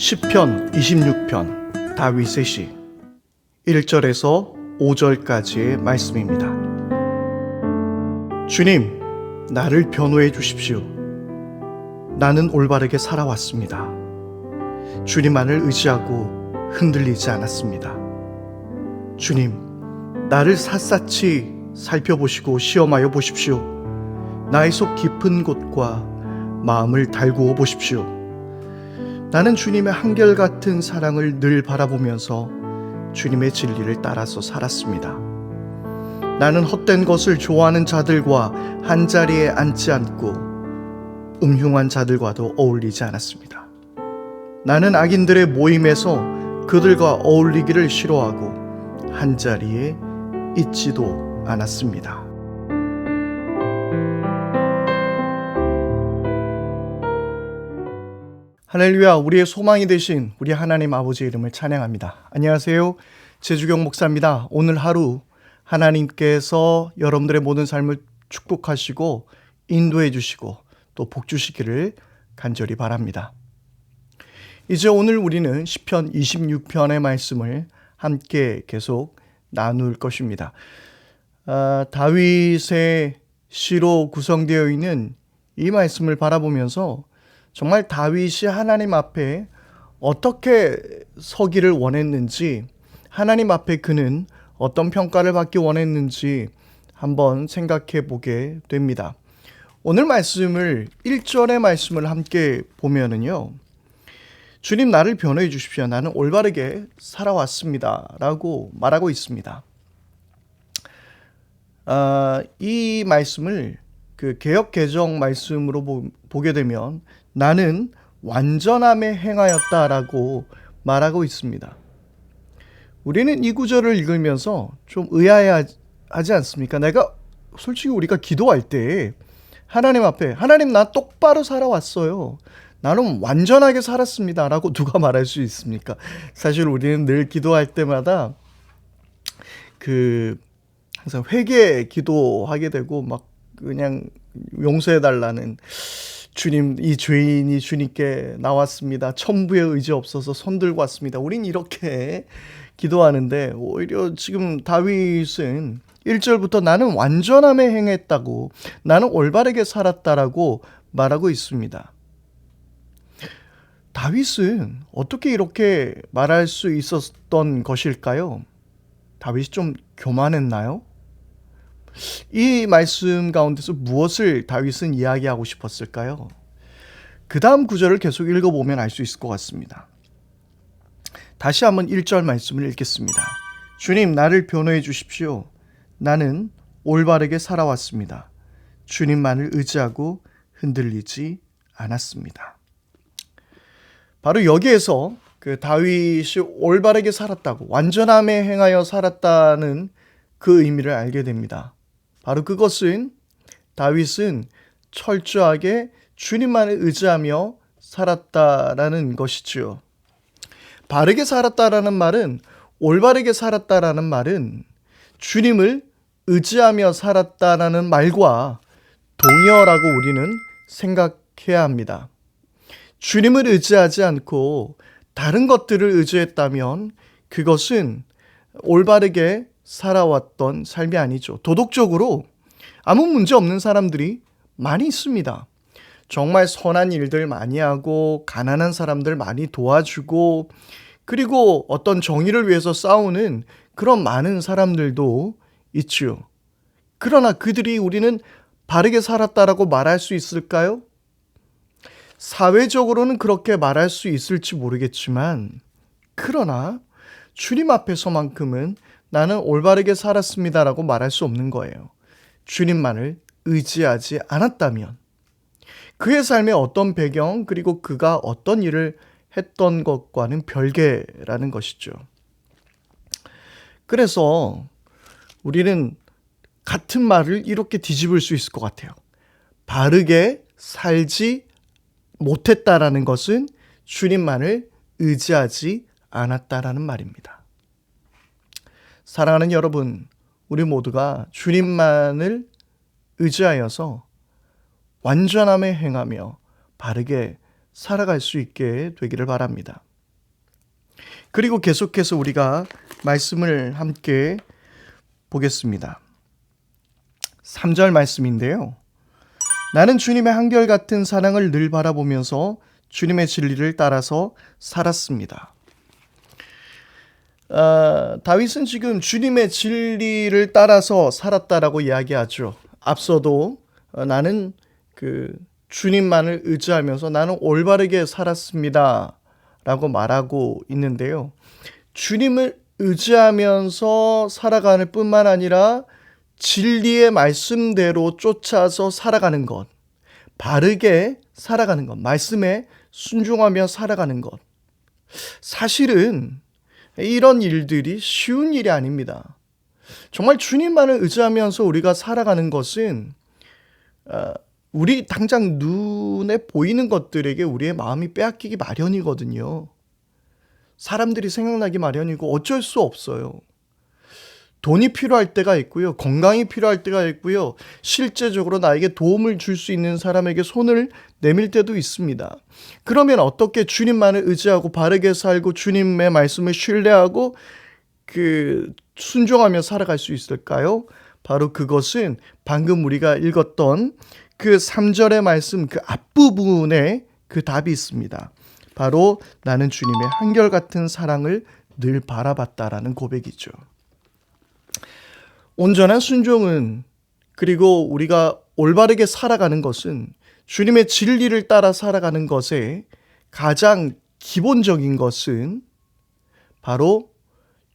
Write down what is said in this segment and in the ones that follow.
시편 26편 다윗의 시 1절에서 5절까지의 말씀입니다. 주님, 나를 변호해 주십시오. 나는 올바르게 살아왔습니다. 주님만을 의지하고 흔들리지 않았습니다. 주님, 나를 샅샅이 살펴보시고 시험하여 보십시오. 나의 속 깊은 곳과 마음을 달구어 보십시오. 나는 주님의 한결같은 사랑을 늘 바라보면서 주님의 진리를 따라서 살았습니다. 나는 헛된 것을 좋아하는 자들과 한자리에 앉지 않고 음흉한 자들과도 어울리지 않았습니다. 나는 악인들의 모임에서 그들과 어울리기를 싫어하고 한자리에 있지도 않았습니다. 할렐루야, 우리의 소망이 되신 우리 하나님 아버지의 이름을 찬양합니다. 안녕하세요, 제주경 목사입니다. 오늘 하루 하나님께서 여러분들의 모든 삶을 축복하시고 인도해 주시고 또 복 주시기를 간절히 바랍니다. 이제 오늘 우리는 시편 26편의 말씀을 함께 계속 나눌 것입니다. 다윗의 시로 구성되어 있는 이 말씀을 바라보면서 정말 다윗이 하나님 앞에 어떻게 서기를 원했는지, 하나님 앞에 그는 어떤 평가를 받기 원했는지 한번 생각해 보게 됩니다. 오늘 말씀을 1절의 말씀을 함께 보면은요, 주님, 나를 변호해 주십시오. 나는 올바르게 살아왔습니다 라고 말하고 있습니다. 이 말씀을 그 개역 개정 말씀으로 보게 되면 나는 완전함에 행하였다라고 말하고 있습니다. 우리는 이 구절을 읽으면서 좀 의아해하지 않습니까? 솔직히 우리가 기도할 때 하나님 앞에, 하나님, 나 똑바로 살아왔어요, 나는 완전하게 살았습니다 라고 누가 말할 수 있습니까? 사실 우리는 늘 기도할 때마다 항상 회개 기도하게 되고 막 그냥 용서해달라는, 주님, 이 죄인이 주님께 나왔습니다. 천부의 의지 없어서 손 들고 왔습니다. 우린 이렇게 기도하는데 오히려 지금 다윗은 1절부터 나는 완전함에 행했다고, 나는 올바르게 살았다라고 말하고 있습니다. 다윗은 어떻게 이렇게 말할 수 있었던 것일까요? 다윗이 좀 교만했나요? 이 말씀 가운데서 무엇을 다윗은 이야기하고 싶었을까요? 그 다음 구절을 계속 읽어보면 알 수 있을 것 같습니다. 다시 한번 1절 말씀을 읽겠습니다. 주님, 나를 변호해 주십시오. 나는 올바르게 살아왔습니다. 주님만을 의지하고 흔들리지 않았습니다. 바로 여기에서 그 다윗이 올바르게 살았다고, 완전함에 행하여 살았다는 그 의미를 알게 됩니다. 바로 그것은 다윗은 철저하게 주님만을 의지하며 살았다라는 것이죠. 바르게 살았다라는 말은, 올바르게 살았다라는 말은 주님을 의지하며 살았다라는 말과 동의어라고 우리는 생각해야 합니다. 주님을 의지하지 않고 다른 것들을 의지했다면 그것은 올바르게 살아왔던 삶이 아니죠. 도덕적으로 아무 문제 없는 사람들이 많이 있습니다. 정말 선한 일들 많이 하고 가난한 사람들 많이 도와주고, 그리고 어떤 정의를 위해서 싸우는 그런 많은 사람들도 있죠. 그러나 그들이 우리는 바르게 살았다라고 말할 수 있을까요? 사회적으로는 그렇게 말할 수 있을지 모르겠지만, 그러나 주님 앞에서만큼은 나는 올바르게 살았습니다라고 말할 수 없는 거예요. 주님만을 의지하지 않았다면, 그의 삶의 어떤 배경, 그리고 그가 어떤 일을 했던 것과는 별개라는 것이죠. 그래서 우리는 같은 말을 이렇게 뒤집을 수 있을 것 같아요. 바르게 살지 못했다라는 것은 주님만을 의지하지 않았다라는 말입니다. 사랑하는 여러분, 우리 모두가 주님만을 의지하여서 완전함에 행하며 바르게 살아갈 수 있게 되기를 바랍니다. 그리고 계속해서 우리가 말씀을 함께 보겠습니다. 3절 말씀인데요. 나는 주님의 한결같은 사랑을 늘 바라보면서 주님의 진리를 따라서 살았습니다. 다윗은 지금 주님의 진리를 따라서 살았다라고 이야기하죠. 앞서도 나는 주님만을 의지하면서 나는 올바르게 살았습니다 라고 말하고 있는데요. 주님을 의지하면서 살아가는 뿐만 아니라 진리의 말씀대로 쫓아서 살아가는 것, 바르게 살아가는 것, 말씀에 순종하며 살아가는 것. 사실은 이런 일들이 쉬운 일이 아닙니다. 정말 주님만을 의지하면서 우리가 살아가는 것은 우리 당장 눈에 보이는 것들에게 우리의 마음이 빼앗기기 마련이거든요. 사람들이 생각나기 마련이고 어쩔 수 없어요. 돈이 필요할 때가 있고요. 건강이 필요할 때가 있고요. 실제적으로 나에게 도움을 줄 수 있는 사람에게 손을 내밀 때도 있습니다. 그러면 어떻게 주님만을 의지하고 바르게 살고 주님의 말씀을 신뢰하고 순종하며 살아갈 수 있을까요? 바로 그것은 방금 우리가 읽었던 그 3절의 말씀 그 앞부분에 그 답이 있습니다. 바로 나는 주님의 한결같은 사랑을 늘 바라봤다라는 고백이죠. 온전한 순종은 그리고 우리가 올바르게 살아가는 것은 주님의 진리를 따라 살아가는 것에 가장 기본적인 것은 바로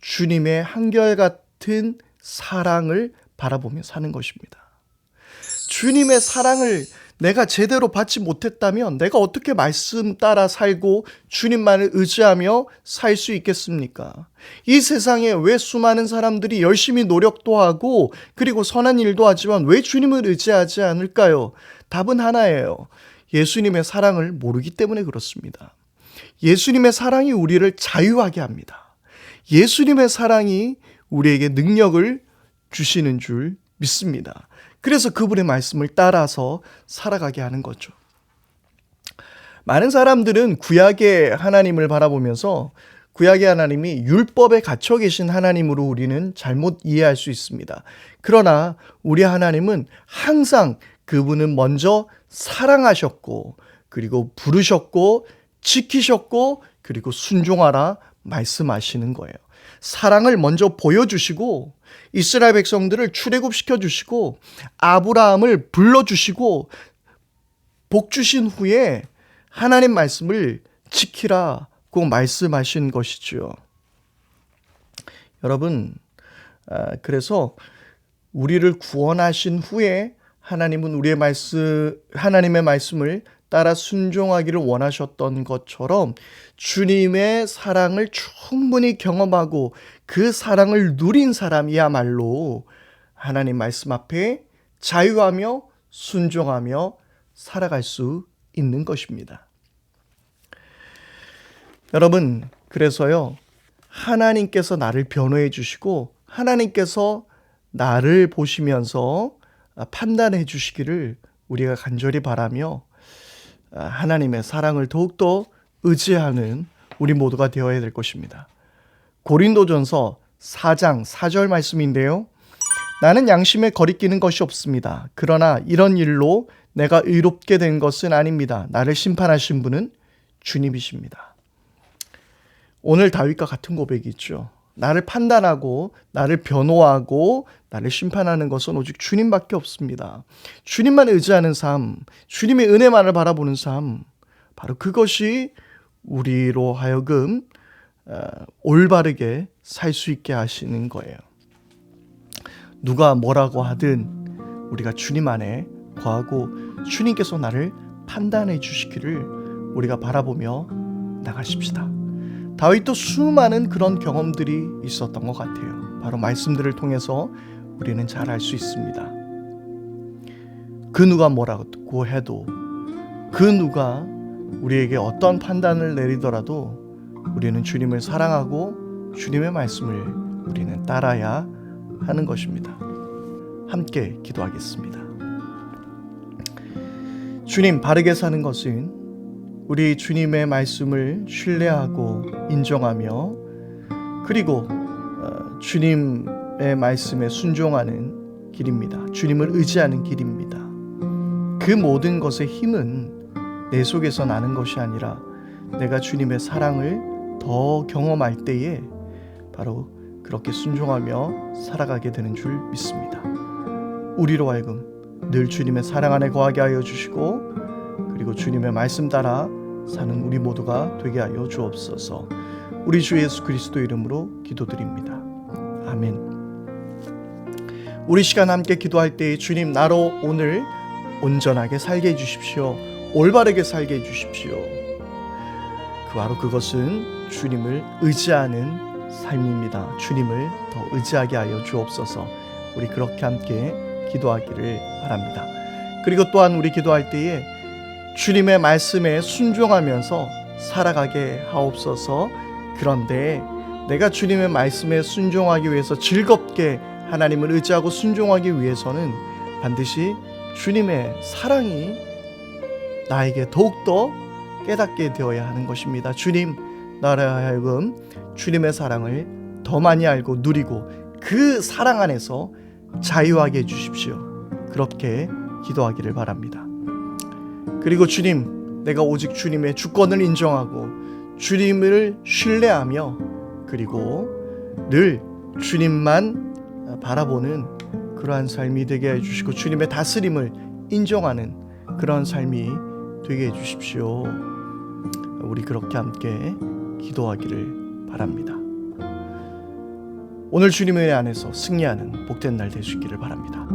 주님의 한결같은 사랑을 바라보며 사는 것입니다. 주님의 사랑을 내가 제대로 받지 못했다면 내가 어떻게 말씀 따라 살고 주님만을 의지하며 살 수 있겠습니까? 이 세상에 왜 수많은 사람들이 열심히 노력도 하고 그리고 선한 일도 하지만 왜 주님을 의지하지 않을까요? 답은 하나예요. 예수님의 사랑을 모르기 때문에 그렇습니다. 예수님의 사랑이 우리를 자유하게 합니다. 예수님의 사랑이 우리에게 능력을 주시는 줄 믿습니다. 그래서 그분의 말씀을 따라서 살아가게 하는 거죠. 많은 사람들은 구약의 하나님을 바라보면서 구약의 하나님이 율법에 갇혀 계신 하나님으로 우리는 잘못 이해할 수 있습니다. 그러나 우리 하나님은 항상 그분은 먼저 사랑하셨고 그리고 부르셨고 지키셨고 그리고 순종하라 말씀하시는 거예요. 사랑을 먼저 보여주시고 이스라엘 백성들을 출애굽시켜 주시고 아브라함을 불러주시고 복 주신 후에 하나님 말씀을 지키라고 말씀하신 것이죠. 여러분, 그래서 우리를 구원하신 후에 하나님은 하나님의 말씀을 따라 순종하기를 원하셨던 것처럼 주님의 사랑을 충분히 경험하고 그 사랑을 누린 사람이야말로 하나님 말씀 앞에 자유하며 순종하며 살아갈 수 있는 것입니다. 여러분, 그래서요, 하나님께서 나를 변호해 주시고 하나님께서 나를 보시면서 판단해 주시기를 우리가 간절히 바라며 하나님의 사랑을 더욱더 의지하는 우리 모두가 되어야 될 것입니다. 고린도전서 4장 4절 말씀인데요. 나는 양심에 거리끼는 것이 없습니다. 그러나 이런 일로 내가 의롭게 된 것은 아닙니다. 나를 심판하신 분은 주님이십니다. 오늘 다윗과 같은 고백이 있죠. 나를 판단하고 나를 변호하고 나를 심판하는 것은 오직 주님밖에 없습니다. 주님만 의지하는 삶, 주님의 은혜만을 바라보는 삶, 바로 그것이 우리로 하여금 올바르게 살 수 있게 하시는 거예요. 누가 뭐라고 하든 우리가 주님 안에 거하고 주님께서 나를 판단해 주시기를 우리가 바라보며 나가십시다. 다윗도 수많은 그런 경험들이 있었던 것 같아요. 바로 말씀들을 통해서 우리는 잘 알 수 있습니다. 그 누가 뭐라고 해도 그 누가 우리에게 어떤 판단을 내리더라도 우리는 주님을 사랑하고 주님의 말씀을 우리는 따라야 하는 것입니다. 함께 기도하겠습니다. 주님, 바르게 사는 것은 우리 주님의 말씀을 신뢰하고 인정하며 그리고 주님의 말씀에 순종하는 길입니다. 주님을 의지하는 길입니다. 그 모든 것의 힘은 내 속에서 나는 것이 아니라 내가 주님의 사랑을 더 경험할 때에 바로 그렇게 순종하며 살아가게 되는 줄 믿습니다. 우리로 하여금 늘 주님의 사랑 안에 거하게 하여 주시고 그리고 주님의 말씀 따라 사는 우리 모두가 되게 하여 주옵소서. 우리 주 예수 그리스도 이름으로 기도드립니다. 아멘. 우리 시간 함께 기도할 때 주님 나로 오늘 온전하게 살게 해주십시오. 올바르게 살게 해주십시오. 바로 그것은 주님을 의지하는 삶입니다. 주님을 더 의지하게 하여 주옵소서. 우리 그렇게 함께 기도하기를 바랍니다. 그리고 또한 우리 기도할 때에 주님의 말씀에 순종하면서 살아가게 하옵소서. 그런데 내가 주님의 말씀에 순종하기 위해서 즐겁게 하나님을 의지하고 순종하기 위해서는 반드시 주님의 사랑이 나에게 더욱더 깨닫게 되어야 하는 것입니다. 주님, 나로 하여금 주님의 사랑을 더 많이 알고 누리고 그 사랑 안에서 자유하게 해주십시오. 그렇게 기도하기를 바랍니다. 그리고 주님, 내가 오직 주님의 주권을 인정하고 주님을 신뢰하며 그리고 늘 주님만 바라보는 그러한 삶이 되게 해주시고 주님의 다스림을 인정하는 그런 삶이 되게 해주십시오. 우리 그렇게 함께 기도하기를 바랍니다. 오늘 주님의 은혜 안에서 승리하는 복된 날 되시기를 바랍니다.